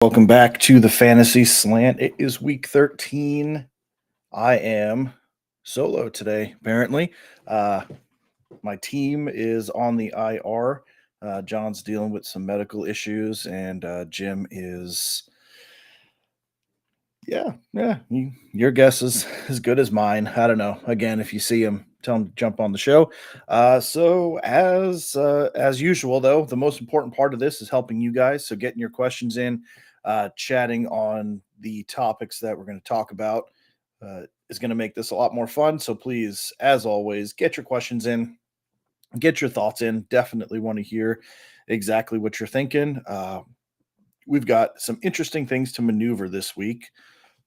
Welcome back to the Fantasy Slant. It is week 13. I am solo today, apparently. Uh, my team is on the IR. John's dealing with some medical issues, and Jim is, your guess is as good as mine. I don't know. Again, if you see him, tell him to jump on the show. So as usual, though, the most important part of this is helping you guys. So getting your questions in, chatting on the topics that we're going to talk about is going to make this a lot more fun. So please, as always, get your questions in, get your thoughts in. Definitely want to hear exactly what you're thinking. We've got some interesting things to maneuver this week.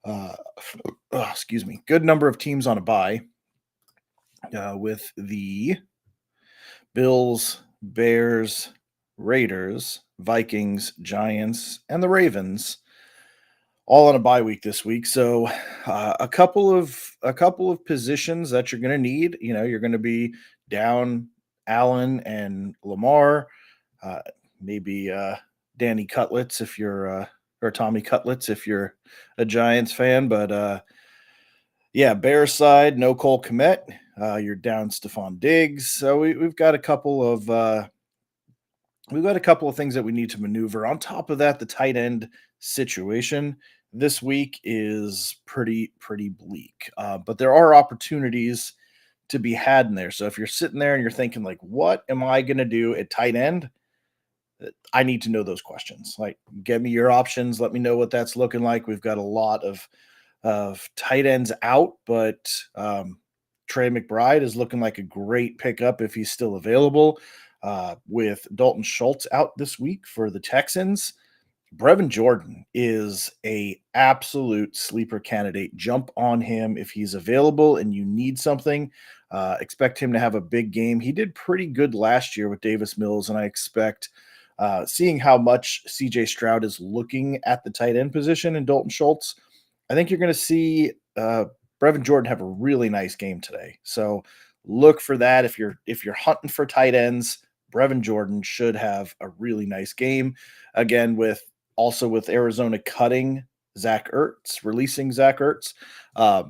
Uh, excuse me. Good number of teams on a bye with the Bills, Bears, Raiders, Vikings, Giants, and the Ravens all on a bye week this week. So a couple of positions that you're going to need. You're going to be down Allen and Lamar, uh, maybe Danny Cutlets if you're or Tommy Cutlets if you're a Giants fan, but yeah, Bears side, no Cole Kmet. You're down Stephon Diggs. So we've got a couple of things that we need to maneuver. On top of that, the tight end situation this week is pretty bleak. But there are opportunities to be had in there. So if you're sitting there and you're thinking like, what am I going to do at tight end? I need to know those questions. Like, get me your options. Let me know what that's looking like. We've got a lot of tight ends out, but Trey McBride is looking like a great pickup if he's still available. With Dalton Schultz out this week for the Texans, Brevin Jordan is a absolute sleeper candidate. Jump on him if he's available and you need something. Expect him to have a big game. He did pretty good last year with Davis Mills, and I expect seeing how much CJ Stroud is looking at the tight end position in Dalton Schultz, I think you're going to see Brevin Jordan have a really nice game today. So look for that if you're hunting for tight ends. Brevin Jordan should have a really nice game. Again, with Arizona cutting Zach Ertz, releasing Zach Ertz, uh,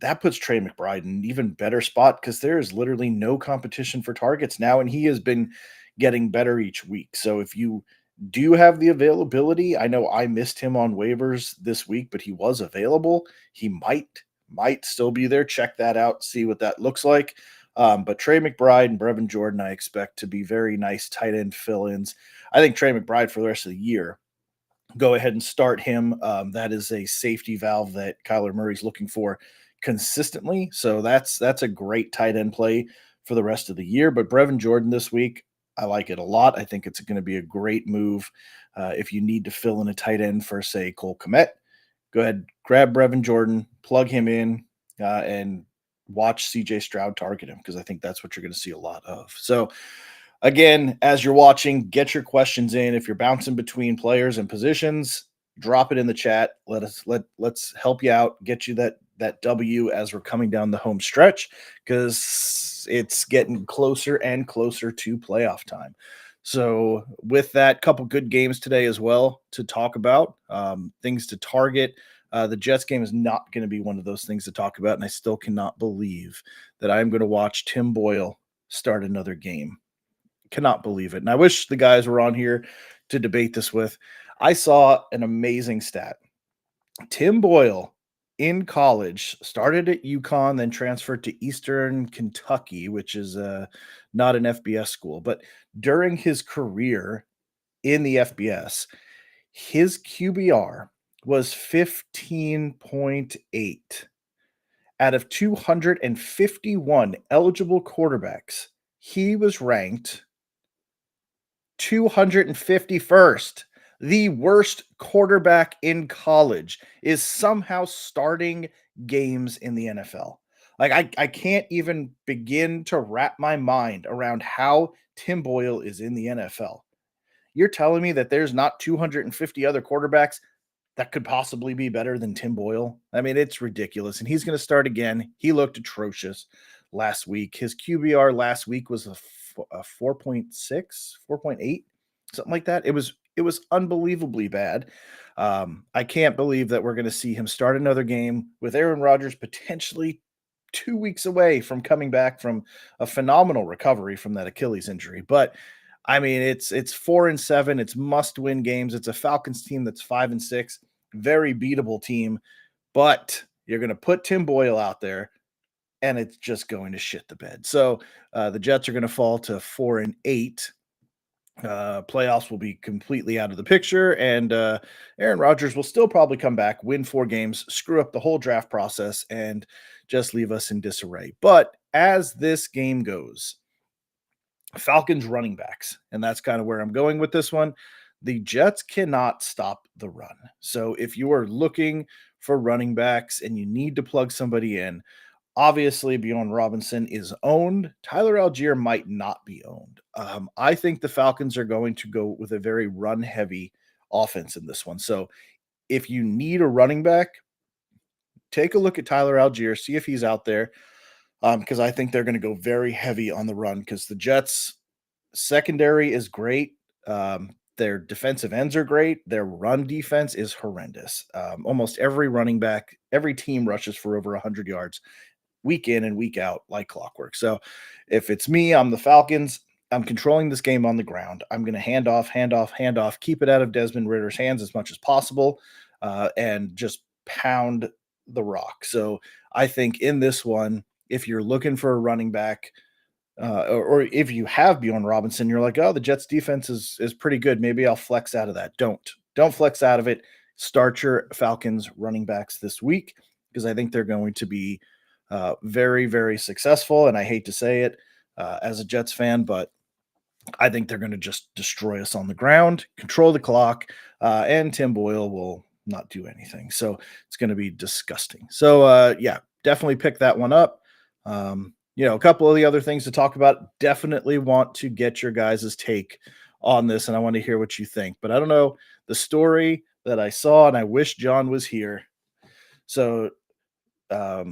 that puts Trey McBride in an even better spot because there is literally no competition for targets now, and he has been getting better each week. So if you do have the availability, I know I missed him on waivers this week, but he was available. He might still be there. Check that out, see what that looks like. But Trey McBride and Brevin Jordan, I expect to be very nice tight end fill-ins. I think Trey McBride for the rest of the year, go ahead and start him. That is a safety valve that Kyler Murray's looking for consistently. So that's a great tight end play for the rest of the year. But Brevin Jordan this week, I like it a lot. I think it's going to be a great move if you need to fill in a tight end for, say, Cole Kmet. Go ahead, grab Brevin Jordan, plug him in, and watch CJ Stroud target him because I think that's what you're going to see a lot of. So, again, as you're watching, get your questions in. If you're bouncing between players and positions, drop it in the chat. Let's help you out, get you that W as we're coming down the home stretch because it's getting closer and closer to playoff time. So with that, couple good games today as well to talk about, things to target. The Jets game is not going to be one of those things to talk about, and I still cannot believe that I'm going to watch Tim Boyle start another game. Cannot believe it. And I wish the guys were on here to debate this with. I saw an amazing stat. Tim Boyle in college started at UConn, then transferred to Eastern Kentucky, which is not an FBS school. But during his career in the FBS, his QBR was 15.8 out of 251 eligible quarterbacks. He was ranked 251st. The worst quarterback in college is somehow starting games in the NFL. Like, I can't even begin to wrap my mind around how Tim Boyle is in the NFL. You're telling me that there's not 250 other quarterbacks that could possibly be better than Tim Boyle? I mean, it's ridiculous. And he's going to start again. He looked atrocious last week. His QBR last week was a 4.6, 4.8, something like that. It was It was unbelievably bad. I can't believe that we're going to see him start another game with Aaron Rodgers potentially 2 weeks away from coming back from a phenomenal recovery from that Achilles injury. But I mean, it's 4-7. It's must-win games. It's a Falcons team that's 5-6, very beatable team. But you're going to put Tim Boyle out there, and it's just going to shit the bed. So the Jets are going to fall to 4-8. Playoffs will be completely out of the picture, and Aaron Rodgers will still probably come back, win 4 games, screw up the whole draft process, and just leave us in disarray. But as this game goes, Falcons running backs, and that's kind of where I'm going with this one. The Jets cannot stop the run. So if you are looking for running backs and you need to plug somebody in, obviously, Bjorn Robinson is owned. Tyler Algier might not be owned. I think the Falcons are going to go with a very run heavy offense in this one. So if you need a running back, take a look at Tyler Algier, see if he's out there. Because I think they're going to go very heavy on the run because the Jets secondary is great. Their defensive ends are great. Their run defense is horrendous. Almost every running back, every team rushes for over 100 yards week in and week out like clockwork. So if it's me, I'm the Falcons. I'm controlling this game on the ground. I'm going to hand off, hand off, hand off, keep it out of Desmond Ritter's hands as much as possible, and just pound the rock. So I think in this one, if you're looking for a running back, or if you have Bjorn Robinson, you're like, oh, the Jets defense is pretty good. Maybe I'll flex out of that. Don't flex out of it. Start your Falcons running backs this week because I think they're going to be very, very successful. And I hate to say it as a Jets fan, but I think they're going to just destroy us on the ground, control the clock, and Tim Boyle will not do anything. So it's going to be disgusting. So yeah, definitely pick that one up. A couple of the other things to talk about. Definitely want to get your guys' take on this, and I want to hear what you think. But I don't know the story that I saw, and I wish John was here. So let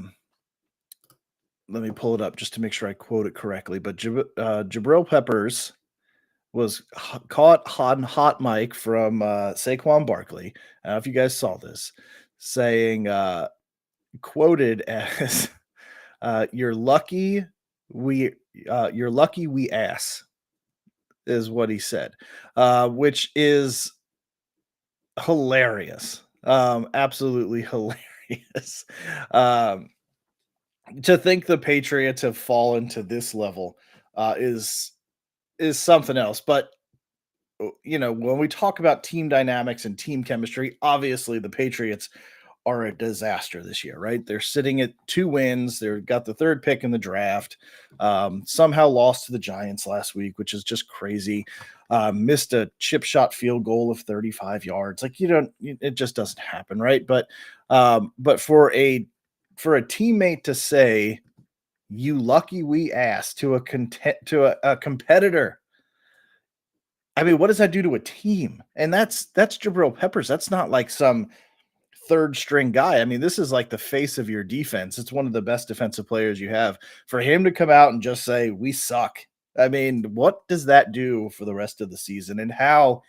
me pull it up just to make sure I quote it correctly. But Jabril Peppers was caught on hot mic from Saquon Barkley. I don't know if you guys saw this, saying, quoted as, "You're lucky we ass," is what he said, which is hilarious, absolutely hilarious. Um, to think the Patriots have fallen to this level is something else. But when we talk about team dynamics and team chemistry, obviously the Patriots are a disaster this year, right? They're sitting at 2 wins. They've got the third pick in the draft. Somehow lost to the Giants last week, which is just crazy. Missed a chip shot field goal of 35 yards. Like it just doesn't happen, right? But for a teammate to say, "You lucky we asked," to a competitor. I mean, what does that do to a team? And that's Jabril Peppers. That's not like some third string guy. I mean, this is like the face of your defense. It's one of the best defensive players you have. For him to come out and just say, "We suck." I mean, what does that do for the rest of the season? And how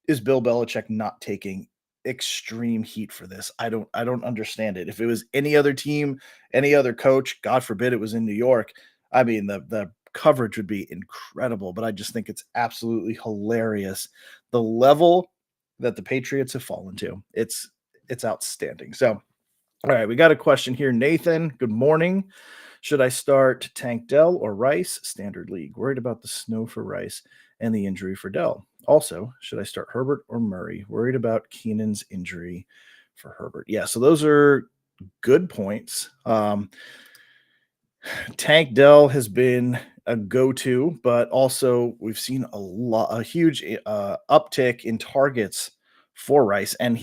is Bill Belichick not taking extreme heat for this? I don't understand it. If it was any other team, any other coach, God forbid it was in New York, I mean the coverage would be incredible, but I just think it's absolutely hilarious the level that the Patriots have fallen to. It's outstanding. So, all right, we got a question here. Nathan, good morning. Should I start Tank Dell or Rice? Standard league. Worried about the snow for Rice and the injury for Dell. Also, should I start Herbert or Murray? Worried about Keenan's injury for Herbert. Yeah, so those are good points. Tank Dell has been a go-to, but also we've seen a huge uptick in targets for Rice, and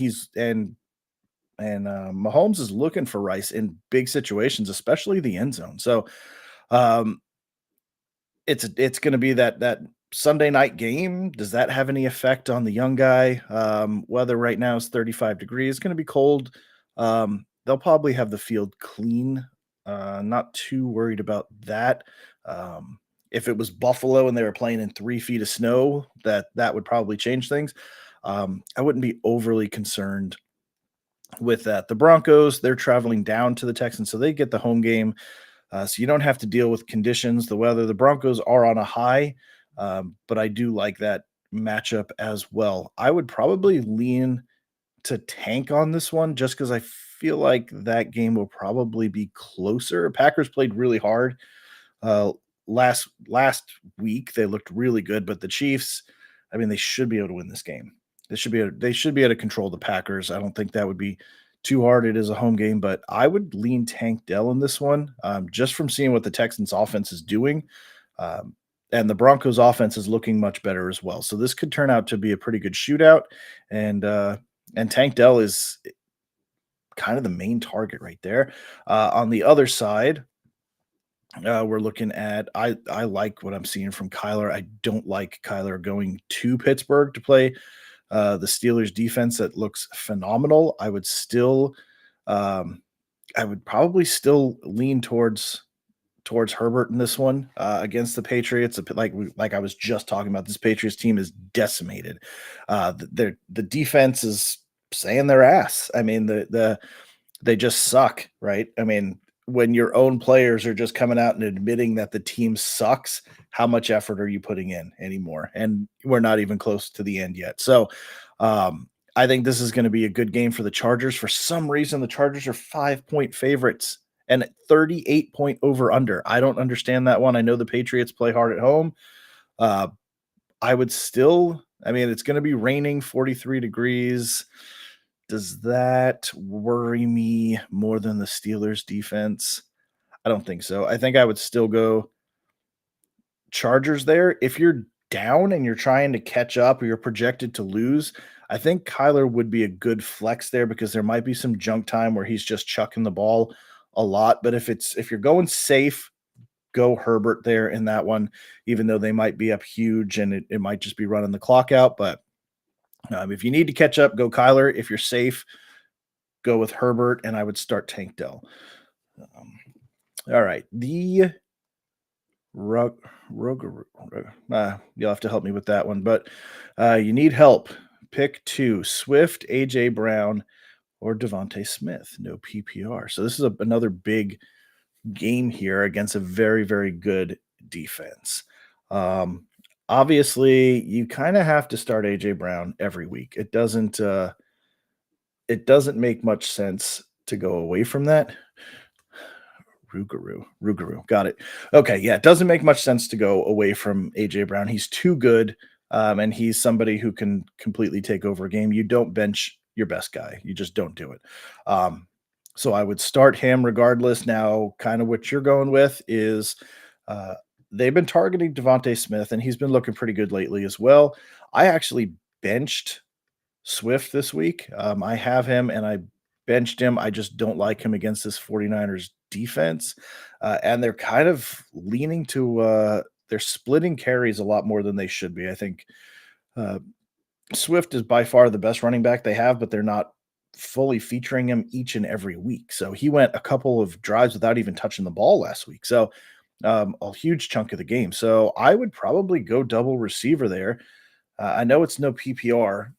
Mahomes is looking for Rice in big situations, especially the end zone. So um, it's going to be that Sunday night game. Does that have any effect on the young guy? Weather right now is 35 degrees. It's going to be cold. They'll probably have the field clean. Not too worried about that. If it was Buffalo and they were playing in 3 feet of snow, that would probably change things. I wouldn't be overly concerned with that. The Broncos, they're traveling down to the Texans, so they get the home game. So you don't have to deal with conditions, the weather. The Broncos are on a high, but I do like that matchup as well. I would probably lean to tank on this one just because I feel like that game will probably be closer. Packers played really hard uh, last week. They looked really good, but the Chiefs, I mean, they should be able to win this game. They should be able to control the Packers. I don't think that would be too hard. It is a home game, but I would lean Tank Dell in this one, just from seeing what the Texans offense is doing. Um, and the Broncos offense is looking much better as well. So this could turn out to be a pretty good shootout. And and Tank Dell is kind of the main target right there. On the other side, we're looking at I like what I'm seeing from Kyler. I don't like Kyler going to Pittsburgh to play the Steelers defense that looks phenomenal. Um, I would probably still lean towards Herbert in this one against the Patriots. Like I was just talking about, this Patriots team is decimated. The defense is saying their ass. I mean they just suck, right? I mean, when your own players are just coming out and admitting that the team sucks, how much effort are you putting in anymore? And we're not even close to the end yet. So, I think this is going to be a good game for the Chargers. For some reason, the Chargers are 5-point favorites and 38-point over under. I don't understand that one. I know the Patriots play hard at home. Uh, I would still, I mean, it's going to be raining 43 degrees. Does that worry me more than the Steelers defense? I don't think so. I think I would still go Chargers there. If you're down and you're trying to catch up or you're projected to lose, I think Kyler would be a good flex there because there might be some junk time where he's just chucking the ball a lot. But if you're going safe, go Herbert there in that one, even though they might be up huge and it might just be running the clock out. But if you need to catch up, go Kyler. If you're safe, go with Herbert, and I would start Tank Dell. Um, all right, the Rug, you'll have to help me with that one, but you need help. Pick two: Swift, AJ Brown, or Devontae Smith. No PPR. So this is another big game here against a very, very good defense. Um, Obviously, you kind of have to start AJ Brown every week. It doesn't make much sense to go away from that. Rougarou, got it. Okay, yeah, it doesn't make much sense to go away from AJ Brown. He's too good, and he's somebody who can completely take over a game. You don't bench your best guy. You just don't do it. Um, so I would start him regardless. Now, kind of what you're going with is uh, they've been targeting Devontae Smith, and he's been looking pretty good lately as well. I actually benched Swift this week. I have him and I benched him. I just don't like him against this 49ers defense. And they're kind of leaning to they're splitting carries a lot more than they should be. I think uh, Swift is by far the best running back they have, but they're not fully featuring him each and every week. So he went a couple of drives without even touching the ball last week. So a huge chunk of the game. So I would probably go double receiver there. I know it's no PPR,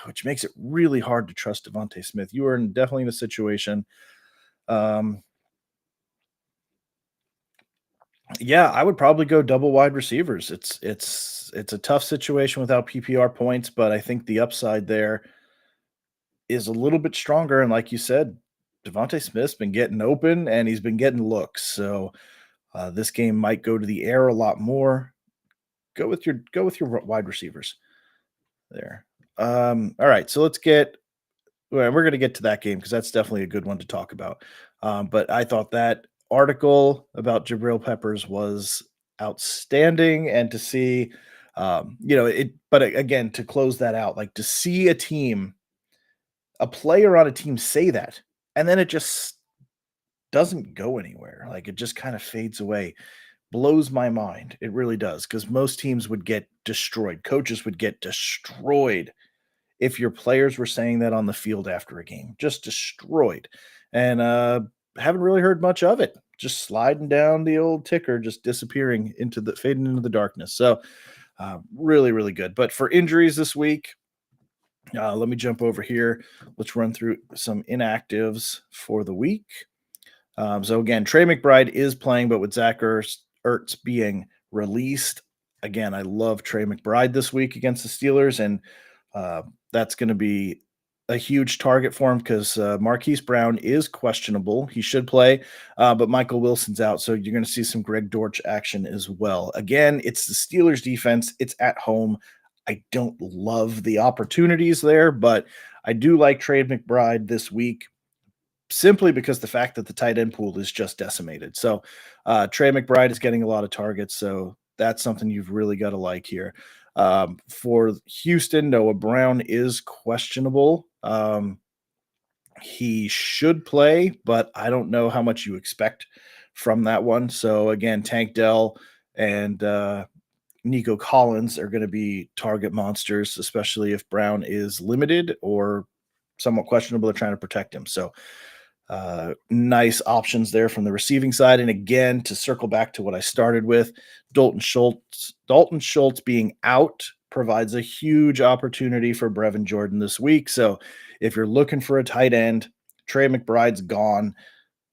which makes it really hard to trust Devontae Smith. You are definitely in a situation. Um, yeah, I would probably go double wide receivers. It's a tough situation without PPR points, but I think the upside there is a little bit stronger. And like you said, Devontae Smith's been getting open and he's been getting looks. So this game might go to the air a lot more. Go with your wide receivers there. All right, so we're going to get to that game because that's definitely a good one to talk about. But I thought that article about Jabril Peppers was outstanding, and to see, it. But again, to close that out, like to see a player on a team say that, and then it just doesn't go anywhere. Like it just kind of fades away. Blows my mind. It really does because most teams would get destroyed. Coaches would get destroyed if your players were saying that on the field after a game, just destroyed. And haven't really heard much of it. just sliding down the old ticker, just disappearing into the fading into the darkness. So really, really good. But for injuries this week, let me jump over here. Let's run through some inactives for the week. So again, Trey McBride is playing, but with Zach Ertz being released, again, I love Trey McBride this week against the Steelers, and uh, that's going to be a huge target for him because Marquise Brown is questionable. He should play, but Michael Wilson's out, so you're going to see some Greg Dortch action as well. Again, it's the Steelers defense. It's at home. I don't love the opportunities there, but I do like Trey McBride this week simply because the fact that the tight end pool is just decimated. So Trey McBride is getting a lot of targets. So that's something you've really got to like here. For Houston, Noah Brown is questionable. He should play, but I don't know how much you expect from that one. So again, Tank Dell and Nico Collins are going to be target monsters, especially if Brown is limited or somewhat questionable. They're trying to protect him. So nice options there from the receiving side. And again, to circle back to what I started with, Dalton Schultz being out provides a huge opportunity for Brevin Jordan this week. So if you're looking for a tight end, Trey McBride's gone.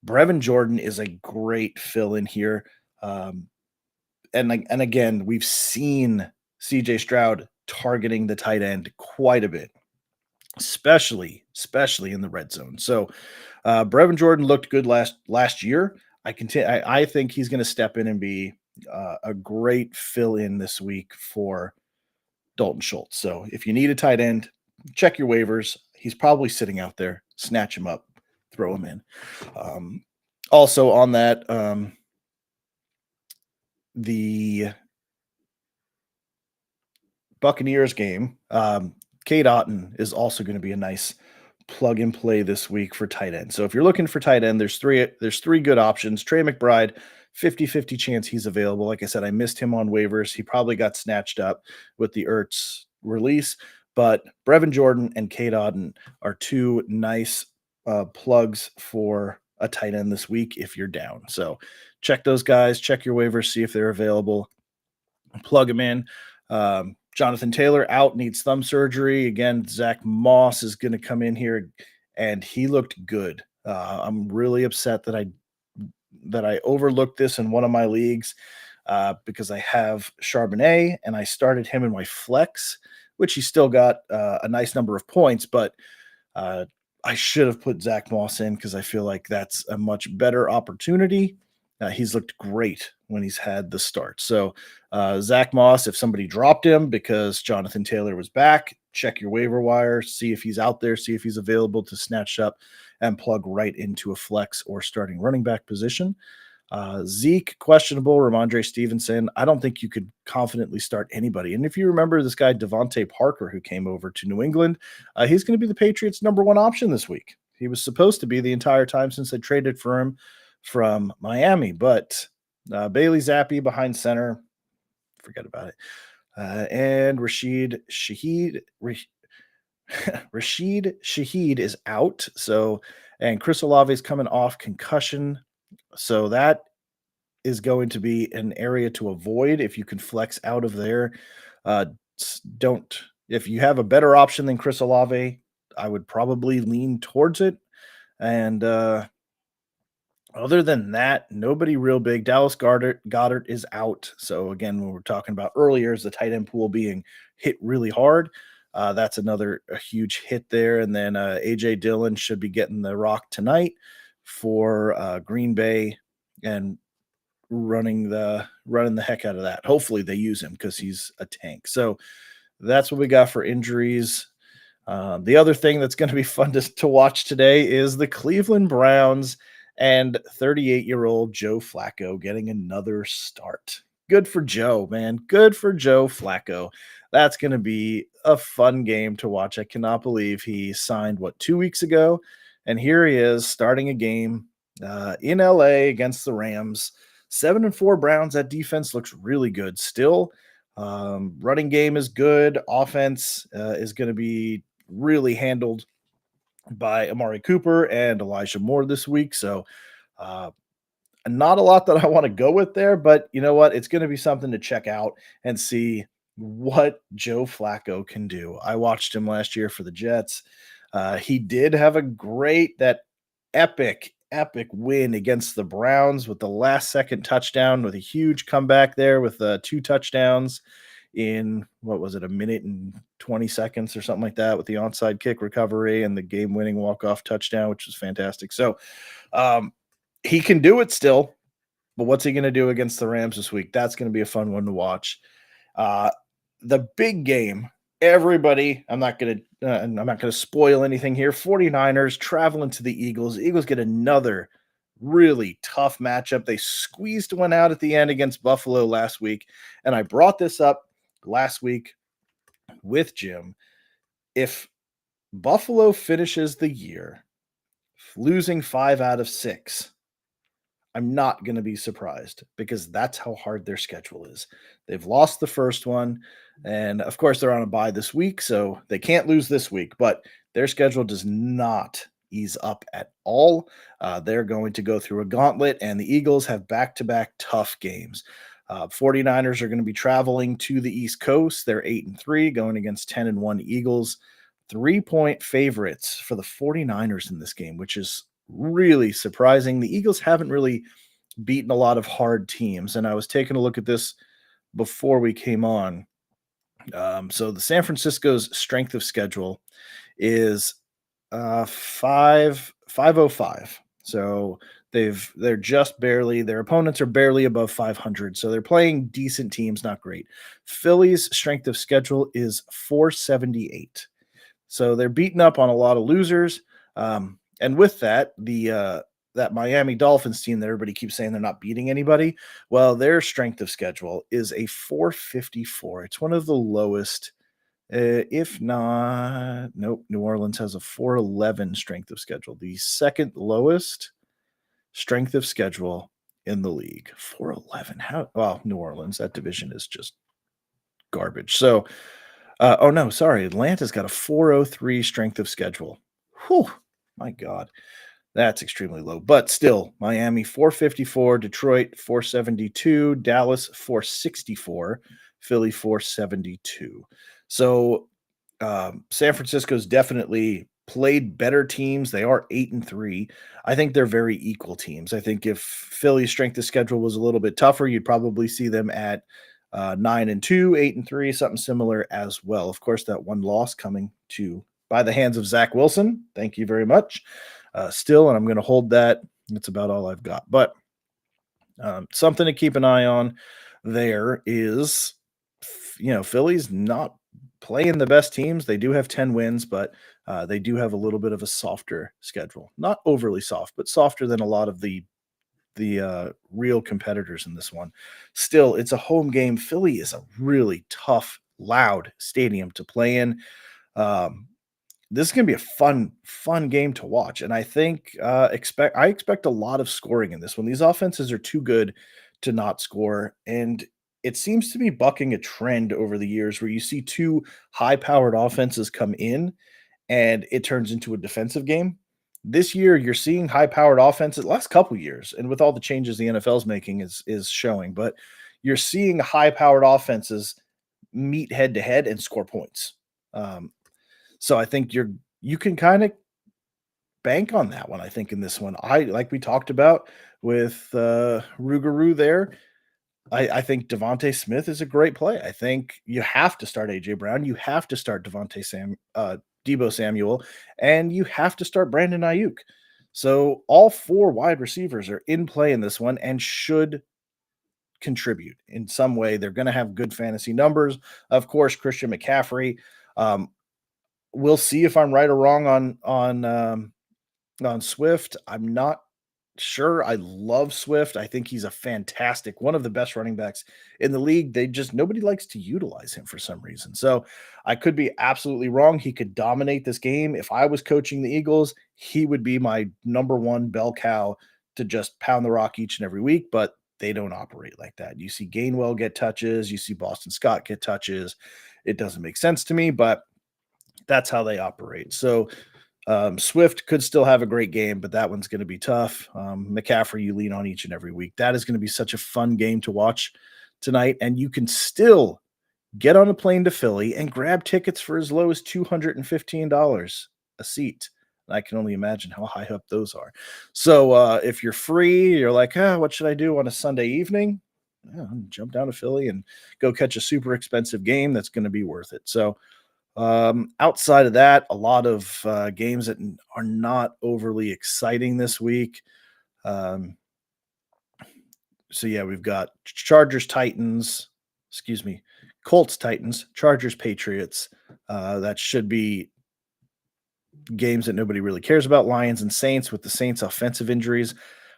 Brevin Jordan is a great fill in here. And again, we've seen CJ Stroud targeting the tight end quite a bit, especially in the red zone. So Brevin Jordan looked good last year. I think he's going to step in and be a great fill in this week for Dalton Schultz. So if you need a tight end, check your waivers. He's probably sitting out there. Snatch him up, throw him in. Also on that, the Buccaneers game, Cade Otton is also going to be a nice plug and play this week for tight end. So if you're looking for tight end, there's three good options. Trey McBride, 50-50 chance he's available. Like I said, I missed him on waivers. He probably got snatched up with the Ertz release, but Brevin Jordan and Cade Otton are two nice plugs for a tight end this week if you're down. So check those guys, check your waivers, see if they're available, plug them in. Jonathan Taylor out, needs thumb surgery. Again, Zach Moss is going to come in here, and he looked good. I'm really upset that I overlooked this in one of my leagues because I have Charbonnet, and I started him in my flex, which he still got a nice number of points, but I should have put Zach Moss in because I feel like that's a much better opportunity. He's looked great when he's had the start. So Zach Moss, if somebody dropped him because Jonathan Taylor was back, check your waiver wire, see if he's out there, see if he's available to snatch up and plug right into a flex or starting running back position. Zeke, questionable. Ramondre Stevenson, I don't think you could confidently start anybody. And if you remember this guy, Devontae Parker, who came over to New England, he's going to be the Patriots' number one option this week. He was supposed to be the entire time since they traded for him from Miami, but Bailey Zappi behind center, forget about it. And Rashid Shaheed is out. So, and Chris Olave is coming off concussion. So that is going to be an area to avoid if you can flex out of there. Don't, if you have a better option than Chris Olave, I would probably lean towards it. And other than that, nobody real big. Dallas Goddard is out. So again, when we're talking about earlier, is the tight end pool being hit really hard. That's a huge hit there. And then AJ Dillon should be getting the rock tonight for Green Bay and running the heck out of that. Hopefully they use him because he's a tank. So that's what we got for injuries. The other thing that's going to be fun to watch today is the Cleveland Browns and 38-year-old Joe Flacco getting another start. Good for Joe, man. Good for Joe Flacco. That's going to be a fun game to watch. I cannot believe he signed, 2 weeks ago? And here he is starting a game in LA against the Rams. 7-4 Browns. That defense looks really good still. Running game is good. Offense is going to be really handled by Amari Cooper and Elijah Moore this week. So not a lot that I want to go with there, but you know what? It's going to be something to check out and see what Joe Flacco can do. I watched him last year for the Jets. He did have a that epic win against the Browns with the last second touchdown with a huge comeback there with two touchdowns in what was it, a minute and 20 seconds or something like that with the onside kick recovery and the game winning walk off touchdown, which was fantastic. So, um, he can do it still, but what's he going to do against the Rams this week? That's going to be a fun one to watch. Uh, the big game, everybody, I'm not going to spoil anything here. 49ers traveling to the Eagles. The Eagles get another really tough matchup. They squeezed one out at the end against Buffalo last week, and I brought this up last week with Jim. If Buffalo finishes the year losing 5 out of 6, I'm not going to be surprised because that's how hard their schedule is. They've lost the first one, and of course, they're on a bye this week, so they can't lose this week, but their schedule does not ease up at all. They're going to go through a gauntlet, and the Eagles have back to back tough games. 49ers are going to be traveling to the East Coast. They're 8-3, going against 10-1 Eagles. 3-point favorites for the 49ers in this game, which is really surprising. The Eagles haven't really beaten a lot of hard teams, and I was taking a look at this before we came on. So the San Francisco's strength of schedule is 505. So they're just barely, their opponents are barely above 500. So they're playing decent teams, not great. Philly's strength of schedule is 478. So they're beating up on a lot of losers. And with that, that Miami Dolphins team that everybody keeps saying they're not beating anybody, well, their strength of schedule is a 454. It's one of the lowest, if not, nope. New Orleans has a 411 strength of schedule, the second lowest strength of schedule in the league. 411. How? Well, New Orleans, that division is just garbage. So, oh no, sorry, Atlanta's got a 403 strength of schedule. Whew, my God. That's extremely low, but still, Miami 454, Detroit 472, Dallas 464, Philly 472. So San Francisco's definitely played better teams. They are 8-3. I think they're very equal teams. I think if Philly's strength of schedule was a little bit tougher, you'd probably see them at 9-2, 8-3, something similar as well. Of course, that one loss coming to by the hands of Zach Wilson. Thank you very much. Still, and I'm going to hold that. That's about all I've got. But something to keep an eye on there is, Philly's not playing the best teams. They do have 10 wins, but they do have a little bit of a softer schedule. Not overly soft, but softer than a lot of the real competitors in this one. Still, it's a home game. Philly is a really tough, loud stadium to play in. This is going to be a fun game to watch, and I think I expect a lot of scoring in this one. These offenses are too good to not score, and it seems to be bucking a trend over the years where you see two high-powered offenses come in, and it turns into a defensive game. This year, you're seeing high-powered offenses. Last couple years, and with all the changes the NFL is making, is showing, but you're seeing high-powered offenses meet head to head and score points. So I think you can kind of bank on that one. I think in this one, I like we talked about with Rougarou there. I think Devontae Smith is a great play. I think you have to start AJ Brown. You have to start Debo Samuel, and you have to start Brandon Ayuk. So all four wide receivers are in play in this one and should contribute in some way. They're going to have good fantasy numbers. Of course, Christian McCaffrey. We'll see if I'm right or wrong on Swift. I'm not sure. I love Swift. I think he's a fantastic, one of the best running backs in the league. Nobody likes to utilize him for some reason. So I could be absolutely wrong. He could dominate this game. If I was coaching the Eagles, he would be my number one bell cow to just pound the rock each and every week, but they don't operate like that. You see Gainwell get touches, you see Boston Scott get touches. It doesn't make sense to me, but that's how they operate. So Swift could still have a great game, but that one's going to be tough. McCaffrey, you lean on each and every week. That is going to be such a fun game to watch tonight, and you can still get on a plane to Philly and grab tickets for as low as $215 a seat. And I can only imagine how high up those are. So if you're free, you're like, what should I do on a Sunday evening? Yeah, jump down to Philly and go catch a super expensive game that's going to be worth it. So outside of that, a lot of games that are not overly exciting this week. Um, so yeah, we've got Chargers, Titans, excuse me, Colts, Titans, Chargers, Patriots. That should be games that nobody really cares about. Lions and Saints, with the Saints' offensive injuries.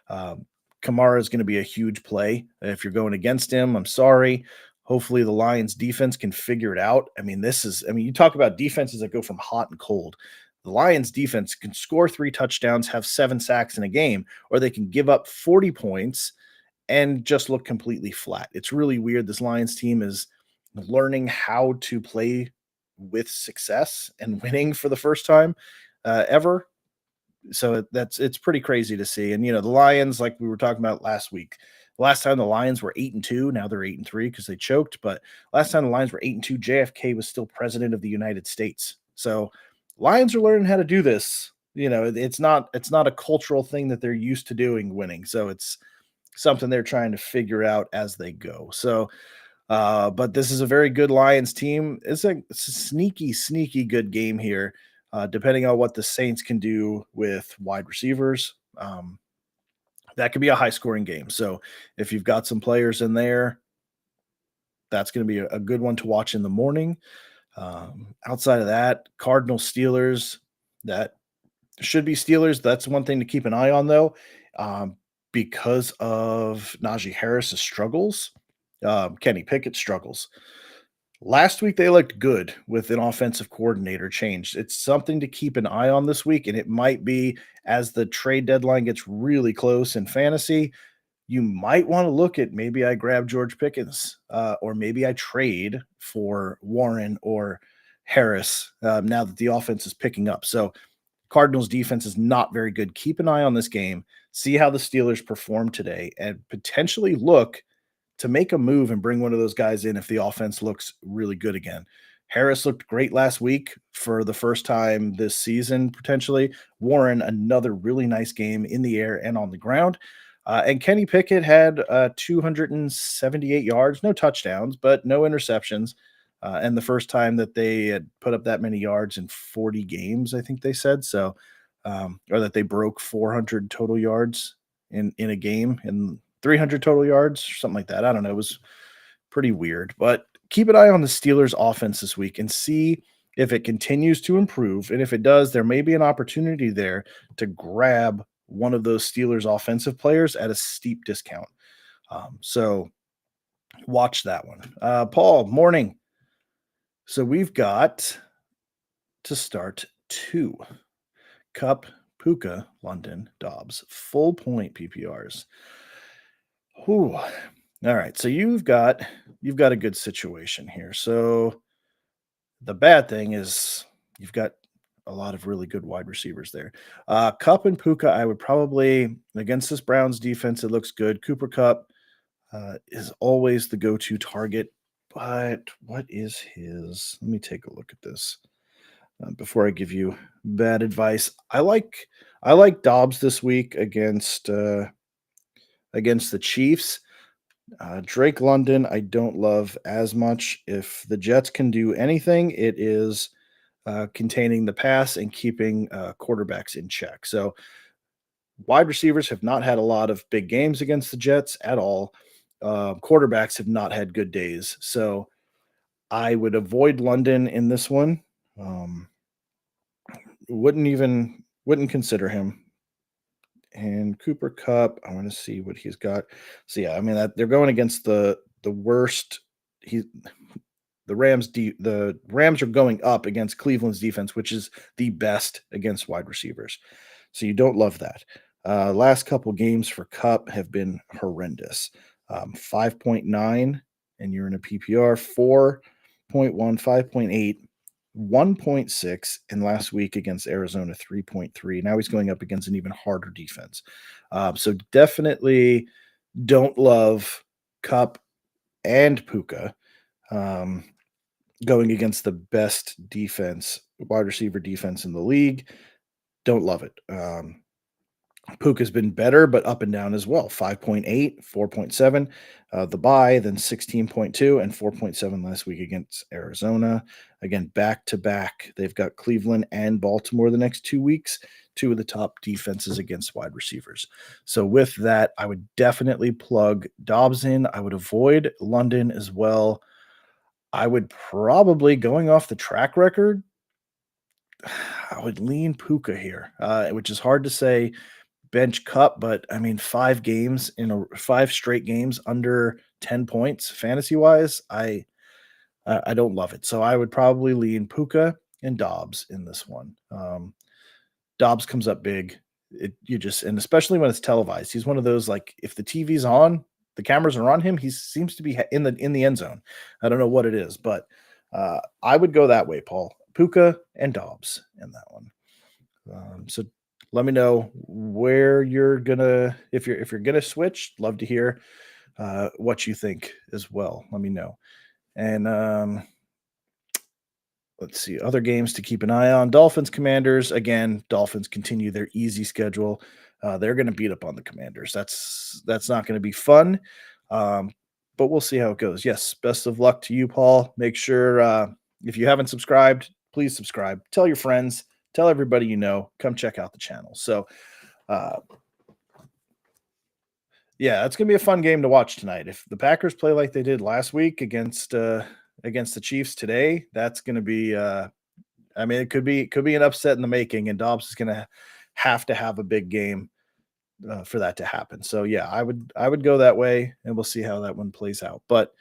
Um, Kamara is going to be a huge play. If you're going against him, I'm sorry. Hopefully, the Lions' defense can figure it out. You talk about defenses that go from hot and cold. The Lions' defense can score 3 touchdowns, have 7 sacks in a game, or they can give up 40 points and just look completely flat. It's really weird. This Lions team is learning how to play with success and winning for the first time ever. So it's pretty crazy to see. And the Lions, like we were talking about last week, last time the Lions were 8-2. Now they're 8-3 because they choked. But last time the Lions were 8-2, JFK was still president of the United States. So Lions are learning how to do this. It's not a cultural thing that they're used to doing, winning. So it's something they're trying to figure out as they go. So but this is a very good Lions team. It's a sneaky, sneaky good game here, depending on what the Saints can do with wide receivers. That could be a high scoring game. So if you've got some players in there, that's going to be a good one to watch in the morning. Outside of that, Cardinals, Steelers, that should be Steelers. That's one thing to keep an eye on, though, because of Najee Harris's struggles. Kenny Pickett struggles. Last week they looked good with an offensive coordinator change. It's something to keep an eye on this week, and it might be as the trade deadline gets really close in fantasy. You might want to look at maybe I grab George Pickens, or maybe I trade for Warren or Harris now that the offense is picking up. So Cardinals defense is not very good. Keep an eye on this game. See how the Steelers perform today, and potentially look to make a move and bring one of those guys in if the offense looks really good again. Harris looked great last week for the first time this season, potentially. Warren, another really nice game in the air and on the ground. And Kenny Pickett had 278 yards, no touchdowns, but no interceptions. And the first time that they had put up that many yards in 40 games, I think they said. So, or that they broke 400 total yards in a game and 300 total yards, or something like that. I don't know. It was pretty weird, but keep an eye on the Steelers offense this week and see if it continues to improve. And if it does, there may be an opportunity there to grab one of those Steelers offensive players at a steep discount. So watch that one. Paul, morning. So we've got to start 2 Cup, Puka, London, Dobbs, full point PPRs. Whew. All right, so you've got a good situation here. So the bad thing is you've got a lot of really good wide receivers there. Cup and Puka, I would probably against this Browns defense, it looks good. Cooper Cup is always the go-to target, but what is his? Let me take a look at this before I give you bad advice. I like Dobbs this week against the Chiefs. Drake London, I don't love as much. If the Jets can do anything, it is containing the pass and keeping quarterbacks in check. So, wide receivers have not had a lot of big games against the Jets at all. Quarterbacks have not had good days. So, I would avoid London in this one. Um, wouldn't consider him. And Cooper Cup, I want to see what he's got. So yeah, that they're going against the worst. He the Rams are going up against Cleveland's defense, which is the best against wide receivers. So you don't love that. Last couple games for Cup have been horrendous. 5.9, and you're in a PPR, 4.1, 5.8, 1.6, and last week against Arizona 3.3. Now he's going up against an even harder defense. So definitely don't love Cup and Puka um, going against the best defense, wide receiver defense in the league. Don't love it. Puka's been better, but up and down as well. 5.8, 4.7, the bye, then 16.2 and 4.7 last week against Arizona. Again, back to back. They've got Cleveland and Baltimore the next 2 weeks, two of the top defenses against wide receivers. So, with that, I would definitely plug Dobbs in. I would avoid London as well. I would probably, going off the track record, I would lean Puka here, which is hard to say bench Cup, but I mean, 5 straight games under 10 points fantasy wise. I don't love it. So I would probably lean Puka and Dobbs in this one. Dobbs comes up big. And especially when it's televised, he's one of those like if the TV's on, the cameras are on him, he seems to be in the end zone. I don't know what it is, but I would go that way, Paul. Puka and Dobbs in that one. So let me know where you're gonna if you're gonna switch. Love to hear what you think as well. Let me know. And let's see other games to keep an eye on. Dolphins Commanders again. Dolphins continue their easy schedule. They're going to beat up on the Commanders. That's not going to be fun. Um, but we'll see how it goes. Yes, best of luck to you, Paul. Make sure if you haven't subscribed, please subscribe. Tell your friends. Tell everybody you know. Come check out the channel. So, uh, yeah, that's gonna be a fun game to watch tonight. If the Packers play like they did last week against the Chiefs today, that's gonna be I mean, it could be an upset in the making, and Dobbs is gonna have to have a big game for that to happen. So yeah, I would go that way, and we'll see how that one plays out. But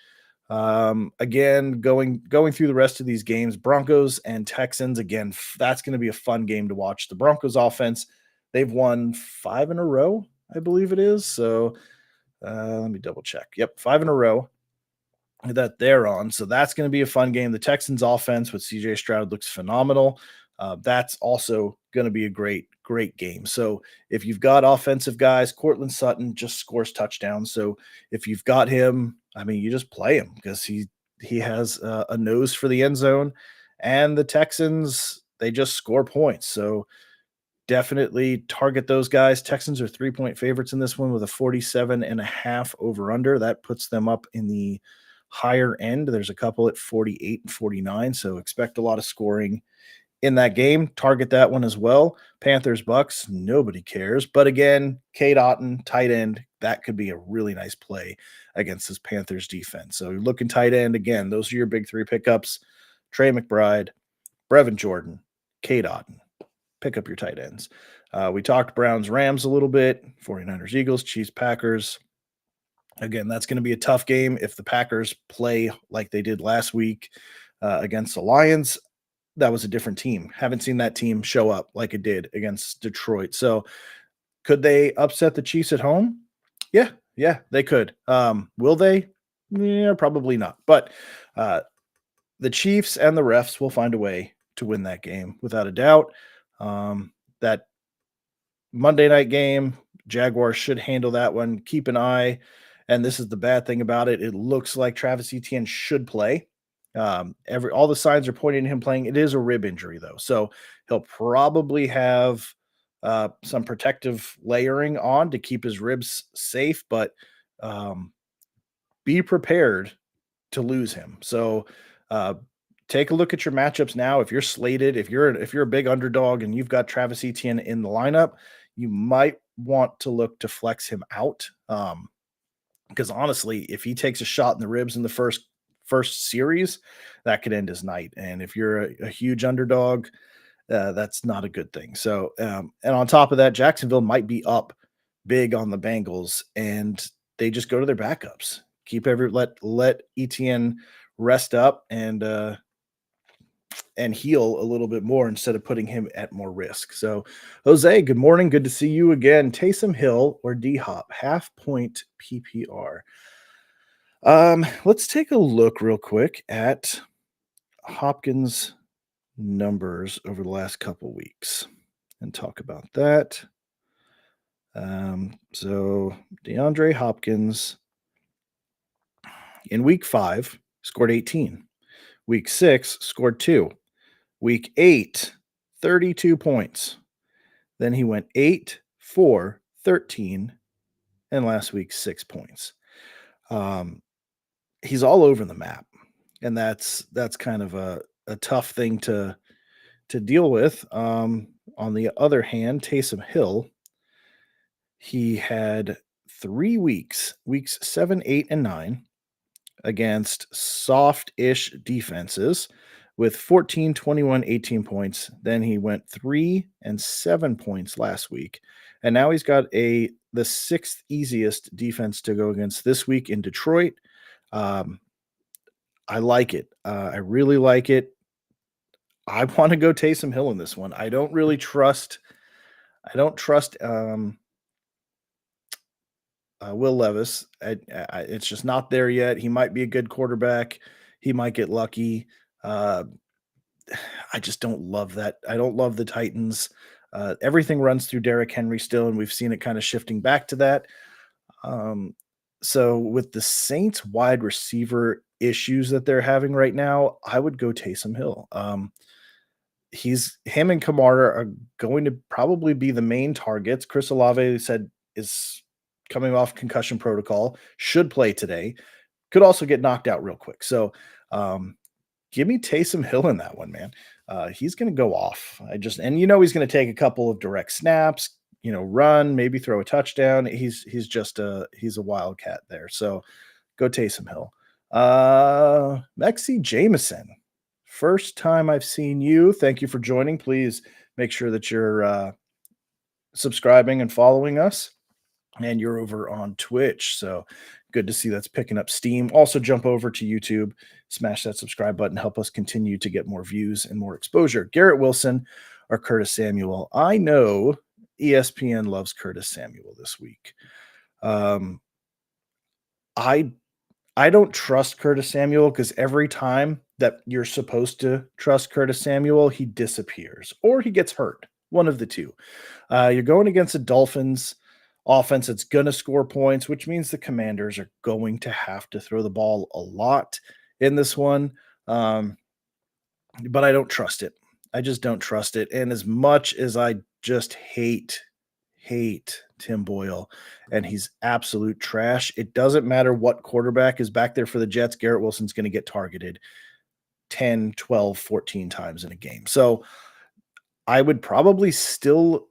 again, going through the rest of these games, Broncos and Texans again, that's going to be a fun game to watch. The Broncos offense, they've won 5 in a row, I believe it is. So let me double check. Yep, 5 in a row that they're on. So that's going to be a fun game. The Texans offense with CJ Stroud looks phenomenal. That's also going to be a great game. So if you've got offensive guys, Cortland Sutton just scores touchdowns. So if you've got him, I mean, you just play him because he has a nose for the end zone, and the Texans they just score points. So definitely target those guys. Texans are 3-point favorites in this one with a 47.5 over under. That puts them up in the higher end. There's a couple at 48 and 49. So expect a lot of scoring in that game. Target that one as well. Panthers, Bucks, nobody cares. But again, Kate Otten, tight end, that could be a really nice play against this Panthers defense. So you're looking tight end again. Those are your big three pickups. Trey McBride, Brevin Jordan, Kate Otten pick up your tight ends. We talked Browns, Rams a little bit, 49ers, Eagles, Chiefs, Packers. Again, that's going to be a tough game if the Packers play like they did last week against the Lions. That was a different team. Haven't seen that team show up like it did against Detroit. So could they upset the Chiefs at home? Yeah, they could. Will they? Yeah, probably not. But the Chiefs and the refs will find a way to win that game without a doubt. That Monday night game, Jaguars should handle that one. Keep an eye. And this is the bad thing about it. It looks like Travis Etienne should play. All the signs are pointing to him playing. It is a rib injury though, so he'll probably have some protective layering on to keep his ribs safe. But um, be prepared to lose him. So uh, take a look at your matchups now. If you're slated, if you're a big underdog and you've got Travis Etienne in the lineup, you might want to look to flex him out. Because honestly, if he takes a shot in the ribs in the first series, that could end his night. And if you're a huge underdog, that's not a good thing. So, and on top of that, Jacksonville might be up big on the Bengals, and they just go to their backups. Let ETN rest up and heal a little bit more instead of putting him at more risk. So, Jose, good morning. Good to see you again. Taysom Hill or D Hop, half point PPR. Let's take a look real quick at Hopkins numbers over the last couple weeks and talk about that. So DeAndre Hopkins in week 5 scored 18. Week 6 scored 2. Week 8, 32 points. Then he went 8, 4, 13, and last week 6 points. He's all over the map, and that's kind of a tough thing to deal with. On the other hand, Taysom Hill, he had 3 weeks, weeks 7, 8, and 9, against soft-ish defenses with 14, 21, 18 points. Then he went 3 and 7 points last week. And now he's got the sixth easiest defense to go against this week in Detroit. Um, I like it. I really like it. I want to go Taysom Hill in this one. I don't trust Will Levis. It's just not there yet. He might be a good quarterback. He might get lucky. Uh, I just don't love that. I don't love the Titans. Everything runs through Derrick Henry still, and we've seen it kind of shifting back to that. Um, so with the Saints wide receiver issues that they're having right now, I would go Taysom Hill. Him and Kamara are going to probably be the main targets. Chris Olave said is coming off concussion protocol, should play today, could also get knocked out real quick. So give me Taysom Hill in that one, man. He's going to go off. He's going to take a couple of direct snaps, run, maybe throw a touchdown. He's a wildcat there. So go Taysom Hill. Mexi Jameson. First time I've seen you. Thank you for joining. Please make sure that you're subscribing and following us. And you're over on Twitch. So good to see that's picking up steam. Also, jump over to YouTube, smash that subscribe button, help us continue to get more views and more exposure. Garrett Wilson or Curtis Samuel. I know ESPN loves Curtis Samuel this week. I don't trust Curtis Samuel because every time that you're supposed to trust Curtis Samuel, he disappears or he gets hurt. One of the two. You're going against the Dolphins offense that's going to score points, which means the Commanders are going to have to throw the ball a lot in this one. But I don't trust it. I just don't trust it. And as much as I just hate Tim Boyle, and he's absolute trash, it doesn't matter what quarterback is back there for the Jets. Garrett Wilson's going to get targeted 10, 12, 14 times in a game. So I would probably still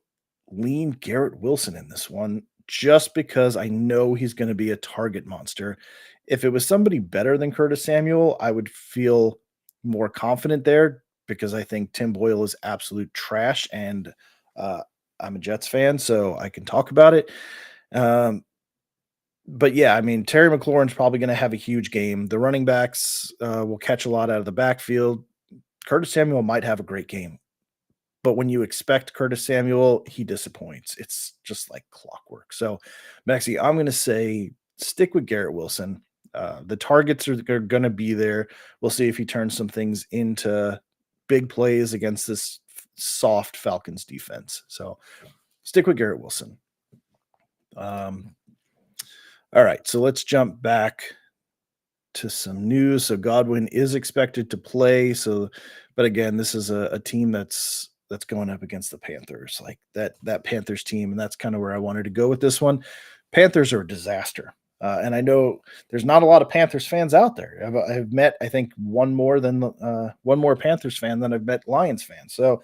lean Garrett Wilson in this one just because I know he's going to be a target monster. If it was somebody better than Curtis Samuel, I would feel more confident there because I think Tim Boyle is absolute trash, and I'm a Jets fan, so I can talk about it. But yeah, I mean, Terry McLaurin's probably going to have a huge game. The running backs will catch a lot out of the backfield. Curtis Samuel might have a great game. But when you expect Curtis Samuel, he disappoints. It's just like clockwork. So, Maxie, I'm going to say stick with Garrett Wilson. The targets are going to be there. We'll see if he turns some things into big plays against this soft Falcons defense. So, stick with Garrett Wilson. All right, so let's jump back to some news. So Godwin is expected to play. But again, this is a team that's going up against the Panthers, like that Panthers team, and that's kind of where I wanted to go with this one. Panthers are a disaster, and I know there's not a lot of Panthers fans out there. I've met, I think, one more Panthers fan than I've met Lions fans. So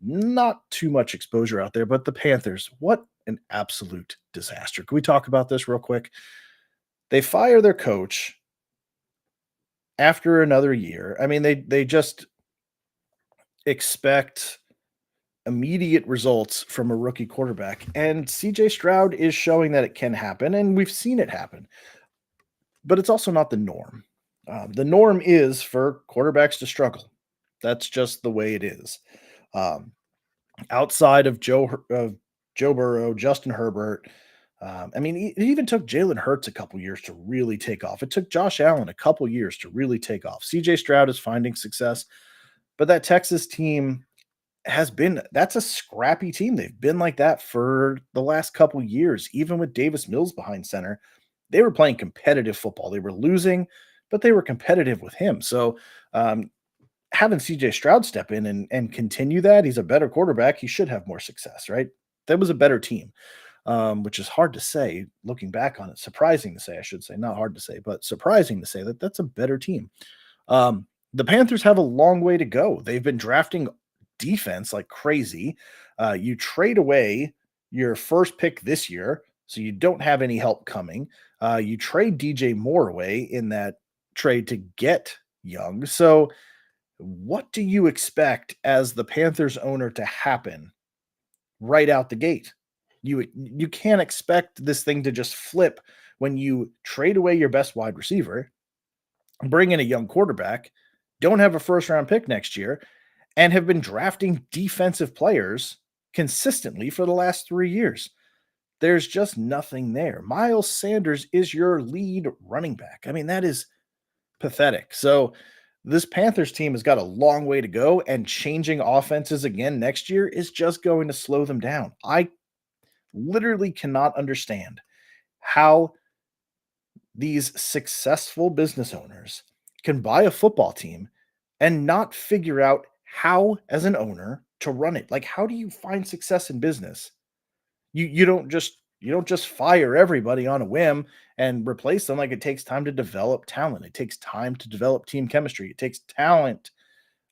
not too much exposure out there. But the Panthers, what an absolute disaster! Can we talk about this real quick? They fire their coach after another year. I mean, they just expect immediate results from a rookie quarterback. And CJ Stroud is showing that it can happen, and we've seen it happen. But it's also not the norm. The norm is for quarterbacks to struggle. That's just the way it is. Outside of Joe Burrow, Justin Herbert, I mean, it even took Jalen Hurts a couple years to really take off. It took Josh Allen a couple years to really take off. CJ Stroud is finding success. But that Texas team that's a scrappy team. They've been like that for the last couple years, even with Davis Mills behind center. They were playing competitive football. They were losing, but they were competitive with him. So um, having CJ Stroud step in and continue that, he's a better quarterback. He should have more success, right? That was a better team, which is hard to say looking back on it. Surprising to say, I should say, not hard to say, but surprising to say that that's a better team. The Panthers have a long way to go. They've been drafting defense like crazy. You trade away your first pick this year, so you don't have any help coming. You trade DJ Moore away in that trade to get Young. So, what do you expect as the Panthers owner to happen right out the gate? You can't expect this thing to just flip when you trade away your best wide receiver, bring in a young quarterback, don't have a first round pick next year, and have been drafting defensive players consistently for the last 3 years. There's just nothing there. Miles Sanders is your lead running back. I mean, that is pathetic. So, this Panthers team has got a long way to go, and changing offenses again next year is just going to slow them down. I literally cannot understand how these successful business owners can buy a football team and not figure out how, as an owner, to run it. Like, how do you find success in business? You don't just fire everybody on a whim and replace them. Like, it takes time to develop talent. It takes time to develop team chemistry. It takes talent,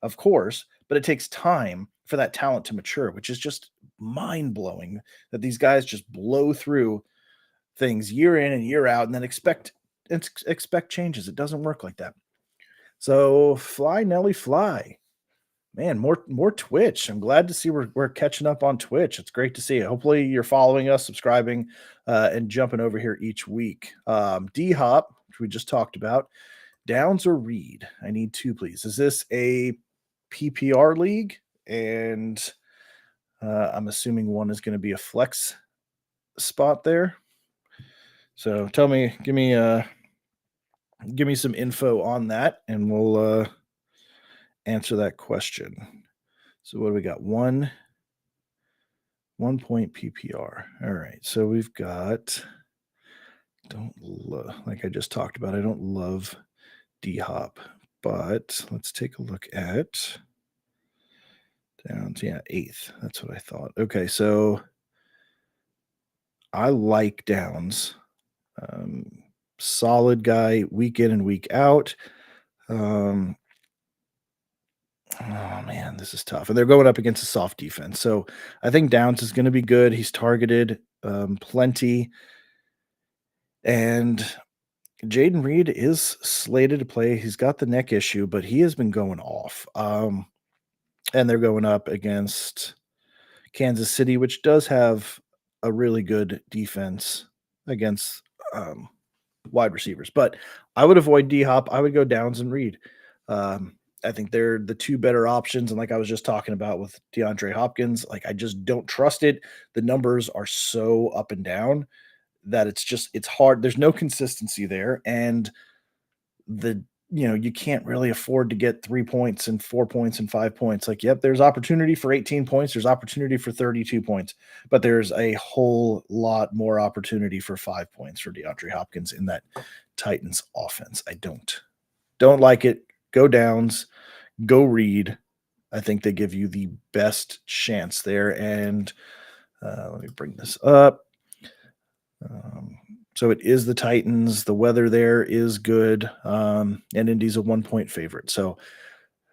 of course, but it takes time for that talent to mature, which is just mind blowing that these guys just blow through things year in and year out and then expect changes. It doesn't work like that. So fly Nelly fly. Man, more Twitch. I'm glad to see we're catching up on Twitch. It's great to see it. Hopefully you're following us, subscribing, and jumping over here each week. D Hop, which we just talked about. Downs or Reed? I need two, please. Is this a PPR league? And I'm assuming one is going to be a flex spot there. So tell me, give me some info on that, and we'll answer that question. So what do we got? One point PPR. All right. So we've got like I just talked about, I don't love D Hop, but let's take a look at Downs. Yeah, eighth. That's what I thought. Okay, so I like Downs. Solid guy, week in and week out. Oh man, this is tough. And they're going up against a soft defense. So I think Downs is going to be good. He's targeted plenty. And Jaden Reed is slated to play. He's got the neck issue, but he has been going off. And they're going up against Kansas City, which does have a really good defense against wide receivers. But I would avoid D Hop. I would go Downs and Reed. I think they're the two better options. And like I was just talking about with DeAndre Hopkins, like I just don't trust it. The numbers are so up and down that it's hard. There's no consistency there. And you can't really afford to get 3 points and 4 points and 5 points. Like, yep, there's opportunity for 18 points. There's opportunity for 32 points, but there's a whole lot more opportunity for 5 points for DeAndre Hopkins in that Titans offense. I don't like it. Go Downs, go Reed. I think they give you the best chance there. And let me bring this up. So it is the Titans. The weather there is good. And Indy's a 1-point favorite. So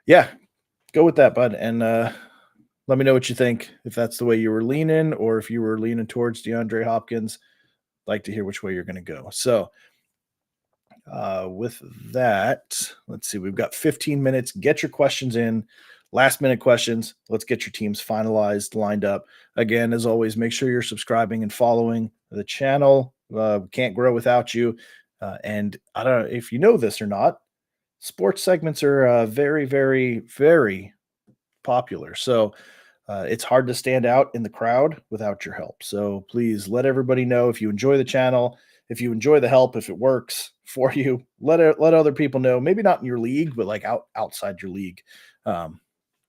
yeah, go with that, bud. And let me know what you think. If that's the way you were leaning, or if you were leaning towards DeAndre Hopkins, like to hear which way you're going to go. So with that, let's see. We've got 15 minutes. Get your questions in. Last minute questions. Let's get your teams finalized, lined up. Again, as always, make sure you're subscribing and following the channel. Can't grow without you. And I don't know if you know this or not, sports segments are very, very, very popular. So it's hard to stand out in the crowd without your help. So please let everybody know if you enjoy the channel, if you enjoy the help, if it works for you, let other people know. Maybe not in your league, but like outside your league.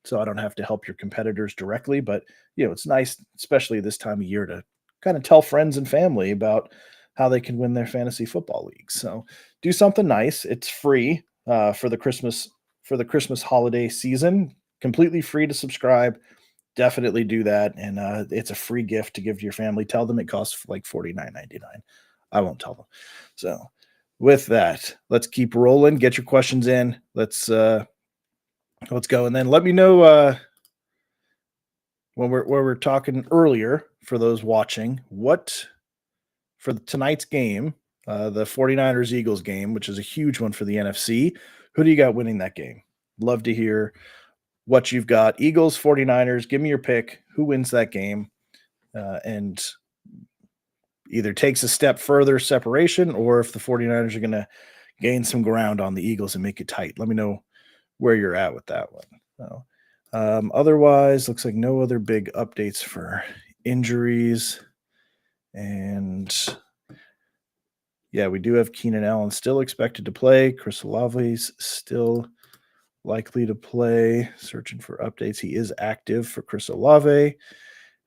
so I don't have to help your competitors directly. But it's nice, especially this time of year, to kind of tell friends and family about how they can win their fantasy football leagues. So do something nice. It's free for the Christmas holiday season. Completely free to subscribe. Definitely do that, and it's a free gift to give to your family. Tell them it costs like 49.99. I won't tell them. So with that, let's keep rolling. Get your questions in. Let's go, and then let me know when we're talking earlier for those watching, what for tonight's game, the 49ers Eagles game, which is a huge one for the NFC. Who do you got winning that game? Love to hear what you've got. Eagles, 49ers, give me your pick. Who wins that game? And either takes a step further separation, or if the 49ers are going to gain some ground on the Eagles and make it tight. Let me know where you're at with that one. So, otherwise, looks like no other big updates for injuries. And yeah, we do have Keenan Allen still expected to play. Chris Olave's still likely to play. Searching for updates. He is active for Chris Olave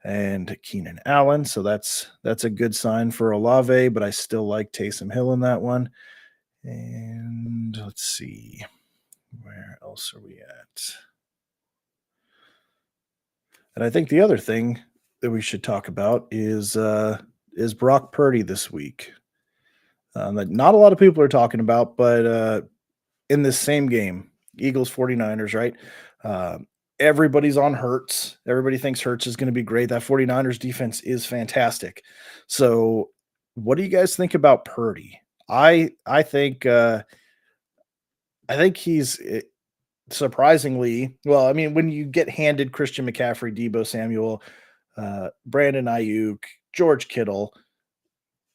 and Keenan Allen. So that's a good sign for Olave, but I still like Taysom Hill in that one. And let's see. Where else are we at? And I think the other thing that we should talk about is Brock Purdy this week. That not a lot of people are talking about, but in this same game, Eagles 49ers, right? Uh, Everybody's on Hurts. Everybody thinks Hurts is going to be great. That 49ers defense is fantastic. So, what do you guys think about Purdy? I think he's surprisingly well. I mean, when you get handed Christian McCaffrey, Debo Samuel, Brandon Ayuk, George Kittle,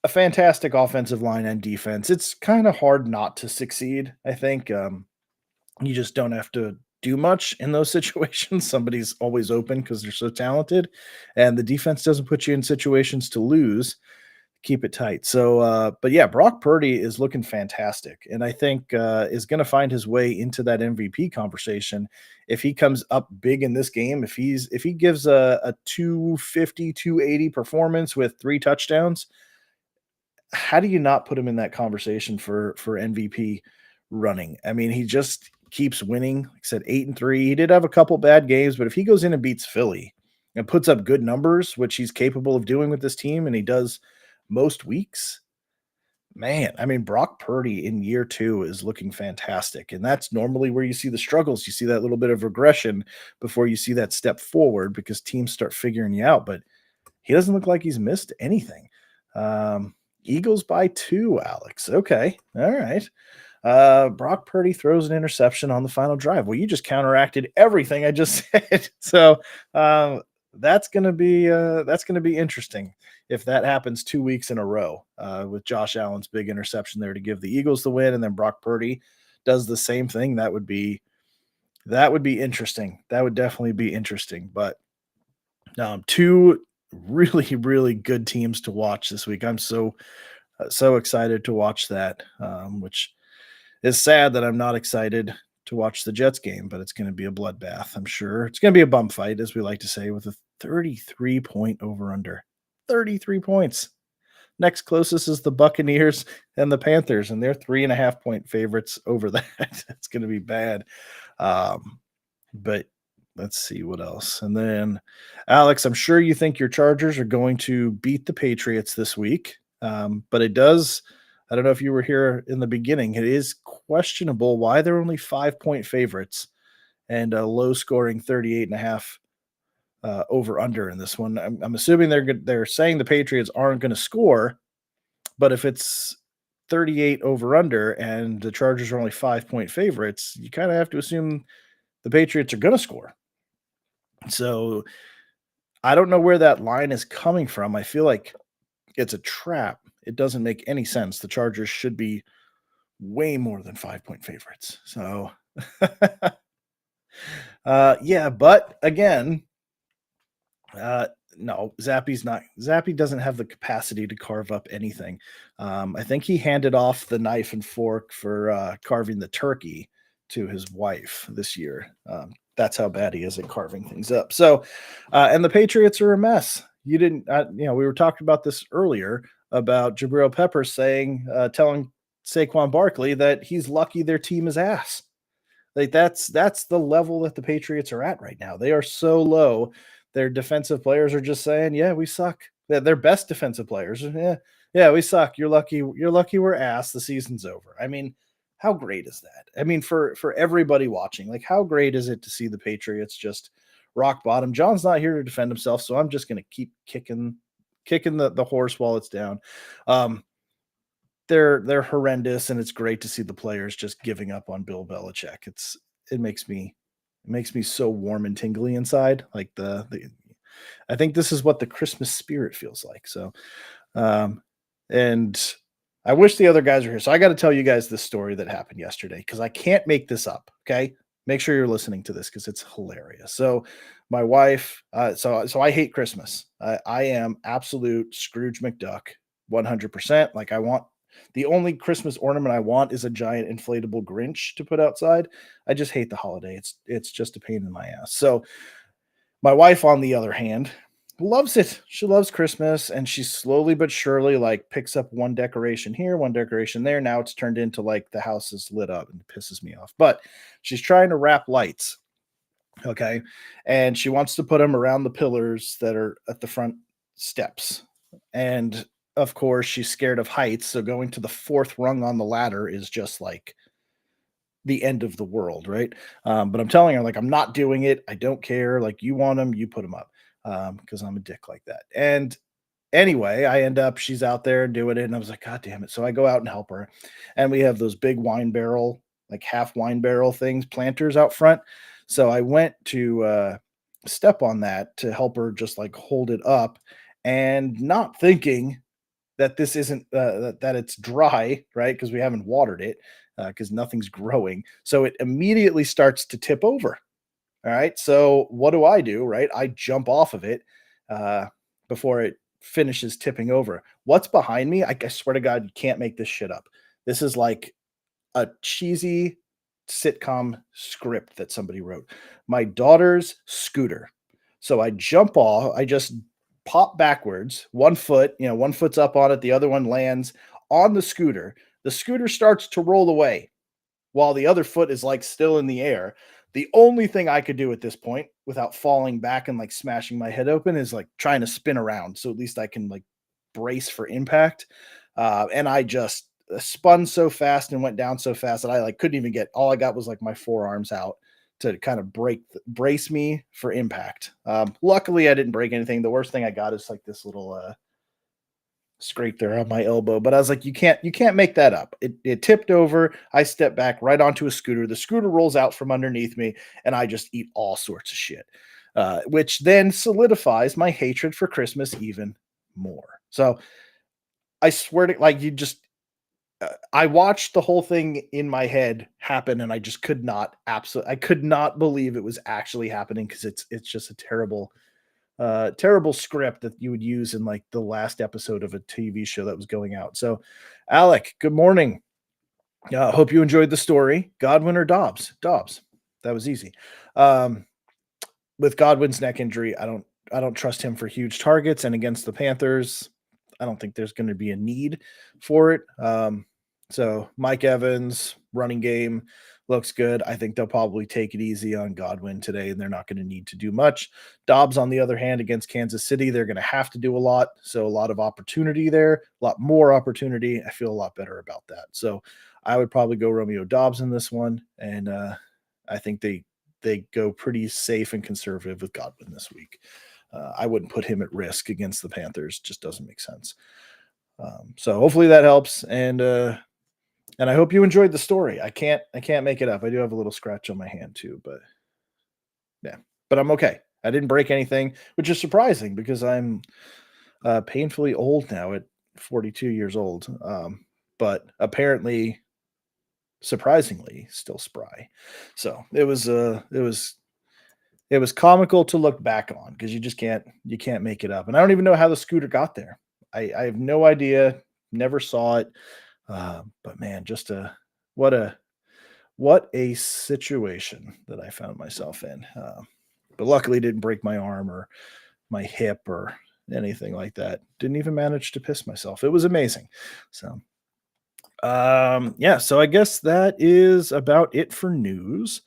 a fantastic offensive line and defense, it's kind of hard not to succeed. I think you just don't have to do much in those situations. Somebody's always open because they're so talented, and the defense doesn't put you in situations to lose. Keep it tight. So, but yeah, Brock Purdy is looking fantastic, and I think is going to find his way into that MVP conversation if he comes up big in this game. If he gives a 250, 280 performance with 3 touchdowns, how do you not put him in that conversation for MVP running? I mean, he just keeps winning. Like I said, 8-3. He did have a couple bad games, but if he goes in and beats Philly and puts up good numbers, which he's capable of doing with this team, and he does most weeks, man, I mean, Brock Purdy in year 2 is looking fantastic. And that's normally where you see the struggles. You see that little bit of regression before you see that step forward because teams start figuring you out. But he doesn't look like he's missed anything. Eagles by 2, Alex. Okay. All right. Brock Purdy throws an interception on the final drive. Well, you just counteracted everything I just said. So that's gonna be interesting if that happens 2 weeks in a row with Josh Allen's big interception there to give the Eagles the win, and then Brock Purdy does the same thing. That would be interesting. That would definitely be interesting. But two really, really good teams to watch this week. I'm so excited to watch that, which is sad that I'm not excited to watch the Jets game, but it's going to be a bloodbath. I'm sure it's going to be a bum fight, as we like to say, with a 33-point over under. 33 points. Next closest is the Buccaneers and the Panthers, and they're 3.5-point favorites over that. It's going to be bad. But let's see what else. And then, Alex, I'm sure you think your Chargers are going to beat the Patriots this week. But it does, I don't know if you were here in the beginning, it is questionable why they're only 5-point favorites and a low scoring 38.5 over under in this one. I'm assuming they're saying the Patriots aren't going to score, but if it's 38 over under and the Chargers are only 5-point favorites, you kind of have to assume the Patriots are going to score. So I don't know where that line is coming from. I feel like it's a trap. It doesn't make any sense. The Chargers should be way more than 5-point favorites. So, yeah, but again, no, Zappy doesn't have the capacity to carve up anything. I think he handed off the knife and fork for carving the turkey to his wife this year. That's how bad he is at carving things up. So, and the Patriots are a mess. You didn't, we were talking about this earlier about Jabril Peppers telling Saquon Barkley that he's lucky their team is ass. Like that's the level that the Patriots are at right now. They are so low. Their defensive players are just saying, "Yeah, we suck." Their best defensive players, "Yeah, yeah, we suck. You're lucky. You're lucky we're ass. The season's over." I mean, how great is that? I mean, for everybody watching, like how great is it to see the Patriots just rock bottom? John's not here to defend himself, so I'm just going to keep kicking the horse while it's down. Um, they're horrendous, and it's great to see the players just giving up on Bill Belichick. It makes me so warm and tingly inside. Like the I think this is what the Christmas spirit feels like. So um and I wish the other guys were here. So I got to tell you guys this story that happened yesterday because I can't make this up. Okay. Make sure you're listening to this because it's hilarious. So my wife, so I hate Christmas. I am absolute Scrooge McDuck 100%. Like I want the only Christmas ornament I want is a giant inflatable Grinch to put outside. I just hate the holiday. It's just a pain in my ass. So my wife, on the other hand, loves it. She loves Christmas, and she slowly but surely like picks up one decoration here, one decoration there. Now it's turned into like the house is lit up and it pisses me off. But she's trying to wrap lights, okay? And she wants to put them around the pillars that are at the front steps. And of course, she's scared of heights, so going to the fourth rung on the ladder is just like the end of the world, right? But I'm telling her, like, I'm not doing it. I don't care. Like, you want them, you put them up, because I'm a dick like that. And anyway, she's out there doing it, and I was like, God damn it. So I go out and help her. And we have those big wine barrel, like half wine barrel things, planters out front. So I went to step on that to help her just like hold it up and not thinking that this isn't that it's dry, right? Because we haven't watered it because nothing's growing. So it immediately starts to tip over. All right. So what do? Right? I jump off of it uh, before it finishes tipping over. What's behind me? I swear to God, you can't make this shit up. This is like a cheesy sitcom script that somebody wrote. My daughter's scooter. So I jump off, I just pop backwards, one foot, one foot's up on it, the other one lands on the scooter. The scooter starts to roll away while the other foot is like still in the air. The only thing I could do at this point without falling back and like smashing my head open is like trying to spin around. So at least I can like brace for impact. And I just spun so fast and went down so fast that I like couldn't even get all I got was like my forearms out to kind of brace me for impact. Luckily I didn't break anything. The worst thing I got is like this little scrape there on my elbow, but I was like, you can't make that up. It tipped over. I stepped back right onto a scooter. The scooter rolls out from underneath me, and I just eat all sorts of shit, which then solidifies my hatred for Christmas even more. So I swear to like you just. I watched the whole thing in my head happen, and I just could not absolutely. I could not believe it was actually happening because it's just a terrible script that you would use in like the last episode of a TV show that was going out. So, Alec, good morning. Hope you enjoyed the story. Godwin or Dobbs? Dobbs. That was easy. Um, with Godwin's neck injury, I don't trust him for huge targets, and against the Panthers, I don't think there's going to be a need for it. So Mike Evans, running game looks good. I think they'll probably take it easy on Godwin today, and they're not going to need to do much. Dobbs, on the other hand, against Kansas City, they're going to have to do a lot. So a lot of opportunity there, a lot more opportunity. I feel a lot better about that. So I would probably go Romeo Dobbs in this one, and I think they go pretty safe and conservative with Godwin this week. I wouldn't put him at risk against the Panthers. Just doesn't make sense. So hopefully that helps. And I hope you enjoyed the story. I can't make it up. I do have a little scratch on my hand too, but yeah, but I'm okay. I didn't break anything, which is surprising because I'm painfully old now at 42 years old. But apparently, surprisingly, still spry. So it was comical to look back on because you can't make it up. And I don't even know how the scooter got there. I have no idea. Never saw it. But man, just what a what a situation that I found myself in. But luckily, didn't break my arm or my hip or anything like that. Didn't even manage to piss myself. It was amazing. So, yeah. So I guess that is about it for news.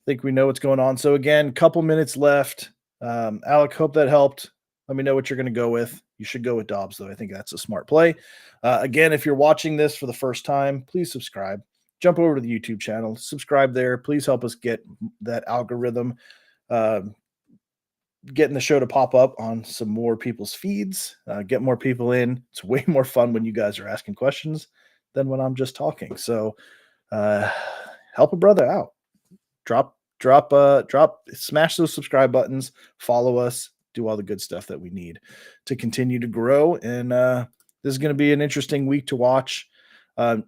Think we know what's going on. So again, couple minutes left. Alec, hope that helped. Let me know what you're going to go with. You should go with Dobbs, though. I think that's a smart play. Again, if you're watching this for the first time, please subscribe. Jump over to the YouTube channel, subscribe there. Please help us get that algorithm, uh, getting the show to pop up on some more people's feeds, get more people in. It's way more fun when you guys are asking questions than when I'm just talking. So uh, help a brother out. Smash those subscribe buttons, follow us, do all the good stuff that we need to continue to grow. And this is going to be an interesting week to watch, uh,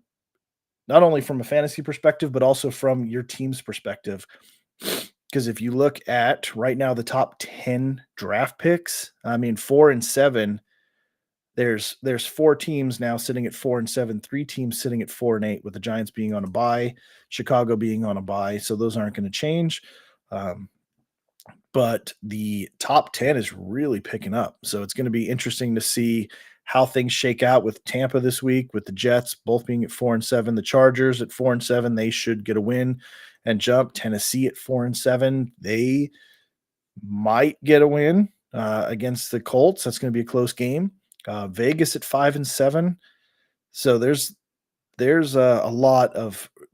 not only from a fantasy perspective, but also from your team's perspective. Because if you look at right now the top 10 draft picks, I mean 4 and 7, there's 4 teams now sitting at 4 and 7, 3 teams sitting at 4 and 8, with the Giants being on a bye, Chicago being on a bye. So those aren't going to change. Um, but the top 10 is really picking up. So it's going to be interesting to see how things shake out with Tampa this week, with the Jets both being at 4 and 7, the Chargers at 4 and 7. They should get a win and jump. Tennessee at 4 and 7. They might get a win against the Colts. That's going to be a close game. Vegas at 5 and 7. So there's going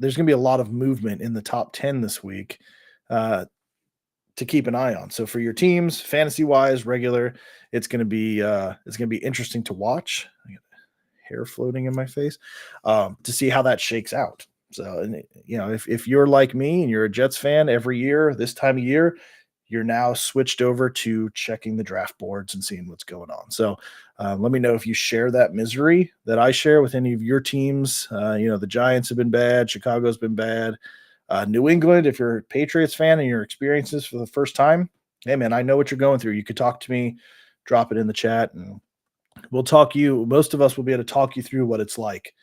to be a lot of movement in the top 10 this week to keep an eye on. So for your teams, fantasy wise, regular, it's going to be interesting to watch. I got hair floating in my face, to see how that shakes out. So, and if you're like me and you're a Jets fan, every year this time of year, you're now switched over to checking the draft boards and seeing what's going on. So let me know if you share that misery that I share with any of your teams. The Giants have been bad. Chicago's been bad. New England, if you're a Patriots fan and you're experiencing this for the first time, hey, man, I know what you're going through. You could talk to me, drop it in the chat, and most of us will be able to talk you through what it's like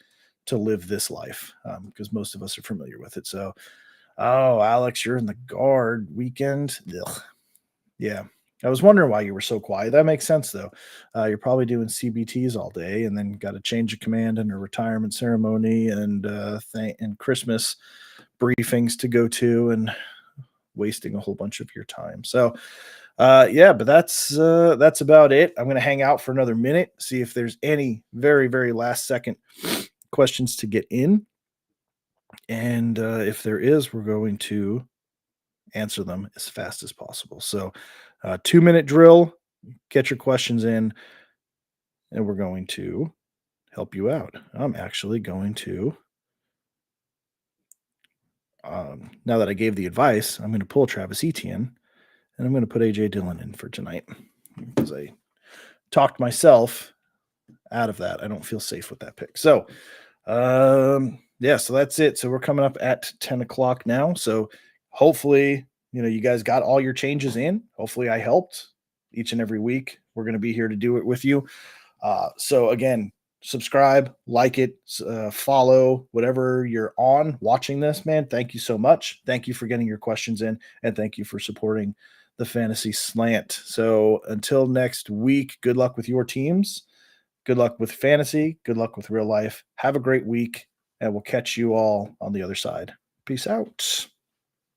to live this life, because most of us are familiar with it. So, oh, Alex, you're in the guard weekend. Ugh. Yeah. I was wondering why you were so quiet. That makes sense, though. You're probably doing CBTs all day, and then got a change of command and a retirement ceremony and Christmas briefings to go to, and wasting a whole bunch of your time. So, yeah, but that's about it. I'm going to hang out for another minute, see if there's any very, very last second questions to get in. And if there is, we're going to answer them as fast as possible. So, 2-minute drill, get your questions in, and we're going to help you out. I'm actually going to, now that I gave the advice, I'm going to pull Travis Etienne, and I'm going to put AJ Dillon in for tonight, because I talked myself out of that. I don't feel safe with that pick. So, yeah, so that's it. So we're coming up at 10 o'clock now. So hopefully, you guys got all your changes in. Hopefully I helped each and every week. We're going to be here to do it with you. So again, subscribe, like it, follow, whatever you're on watching this, man. Thank you so much. Thank you for getting your questions in, and thank you for supporting the Fantasy Slant. So until next week, good luck with your teams. Good luck with fantasy. Good luck with real life. Have a great week, and we'll catch you all on the other side. Peace out.